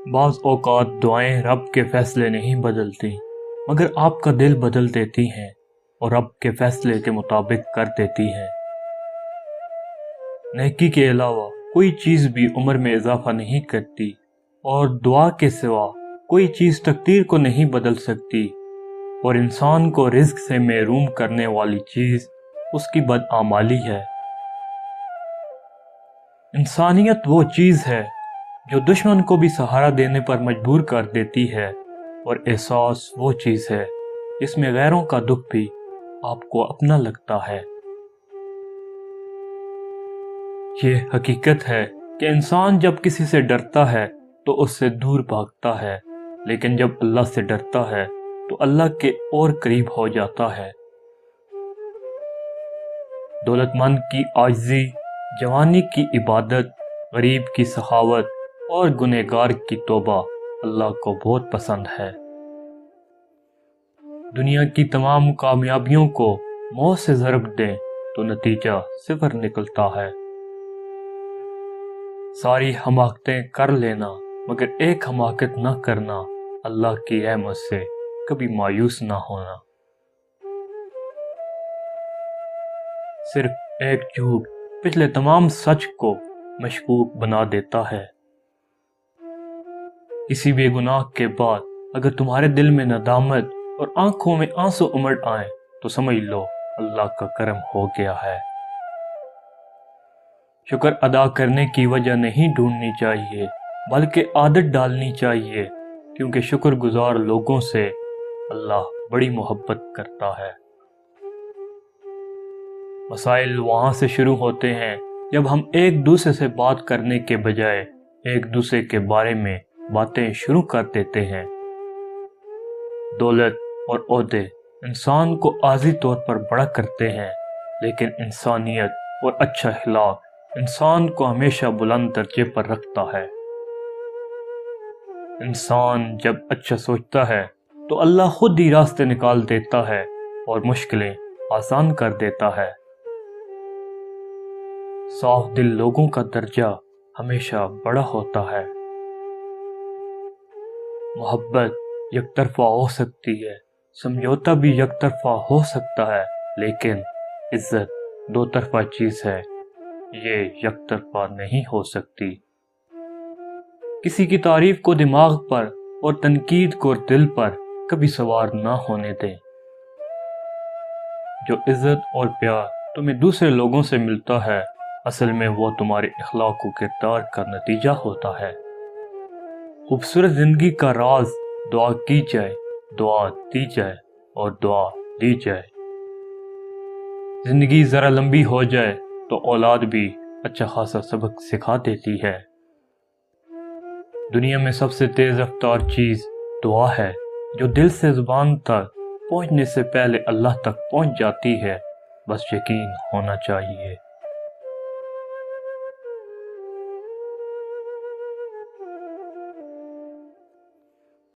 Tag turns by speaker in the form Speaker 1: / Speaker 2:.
Speaker 1: بعض اوقات دعائیں رب کے فیصلے نہیں بدلتی مگر آپ کا دل بدل دیتی ہیں اور رب کے فیصلے کے مطابق کر دیتی ہیں۔ نیکی کے علاوہ کوئی چیز بھی عمر میں اضافہ نہیں کرتی اور دعا کے سوا کوئی چیز تقدیر کو نہیں بدل سکتی، اور انسان کو رزق سے محروم کرنے والی چیز اس کی بدعمالی ہے۔ انسانیت وہ چیز ہے جو دشمن کو بھی سہارا دینے پر مجبور کر دیتی ہے، اور احساس وہ چیز ہے جس میں غیروں کا دکھ بھی آپ کو اپنا لگتا ہے۔ یہ حقیقت ہے کہ انسان جب کسی سے ڈرتا ہے تو اس سے دور بھاگتا ہے، لیکن جب اللہ سے ڈرتا ہے تو اللہ کے اور قریب ہو جاتا ہے۔ دولت مند کی عاجزی، جوانی کی عبادت، غریب کی سخاوت اور گنہگار کی توبہ اللہ کو بہت پسند ہے۔ دنیا کی تمام کامیابیوں کو موت سے ضرب دیں تو نتیجہ صفر نکلتا ہے۔ ساری حماقتیں کر لینا مگر ایک حماقت نہ کرنا، اللہ کی رحمت سے کبھی مایوس نہ ہونا۔ صرف ایک جھوٹ پچھلے تمام سچ کو مشکوک بنا دیتا ہے۔ کسی بھی گناہ کے بعد اگر تمہارے دل میں ندامت اور آنکھوں میں آنسو امڑ آئیں تو سمجھ لو اللہ کا کرم ہو گیا ہے۔ شکر ادا کرنے کی وجہ نہیں ڈھونڈنی چاہیے بلکہ عادت ڈالنی چاہیے، کیونکہ شکر گزار لوگوں سے اللہ بڑی محبت کرتا ہے۔ مسائل وہاں سے شروع ہوتے ہیں جب ہم ایک دوسرے سے بات کرنے کے بجائے ایک دوسرے کے بارے میں باتیں شروع کر دیتے ہیں۔ دولت اور عہدے انسان کو عارضی طور پر بڑا کرتے ہیں، لیکن انسانیت اور اچھا اخلاق انسان کو ہمیشہ بلند درجے پر رکھتا ہے۔ انسان جب اچھا سوچتا ہے تو اللہ خود ہی راستے نکال دیتا ہے اور مشکلیں آسان کر دیتا ہے۔ صاف دل لوگوں کا درجہ ہمیشہ بڑا ہوتا ہے۔ محبت یک طرفہ ہو سکتی ہے، سمجھوتا بھی یک طرفہ ہو سکتا ہے، لیکن عزت دو طرفہ چیز ہے، یہ یک طرفہ نہیں ہو سکتی۔ کسی کی تعریف کو دماغ پر اور تنقید کو دل پر کبھی سوار نہ ہونے دیں۔ جو عزت اور پیار تمہیں دوسرے لوگوں سے ملتا ہے، اصل میں وہ تمہارے اخلاق و کردار کا نتیجہ ہوتا ہے۔ خوبصورت زندگی کا راز دعا کی جائے، دعا دی جائے اور دعا دی جائے۔ زندگی ذرا لمبی ہو جائے تو اولاد بھی اچھا خاصا سبق سکھا دیتی ہے۔ دنیا میں سب سے تیز رفتار چیز دعا ہے، جو دل سے زبان تک پہنچنے سے پہلے اللہ تک پہنچ جاتی ہے، بس یقین ہونا چاہیے۔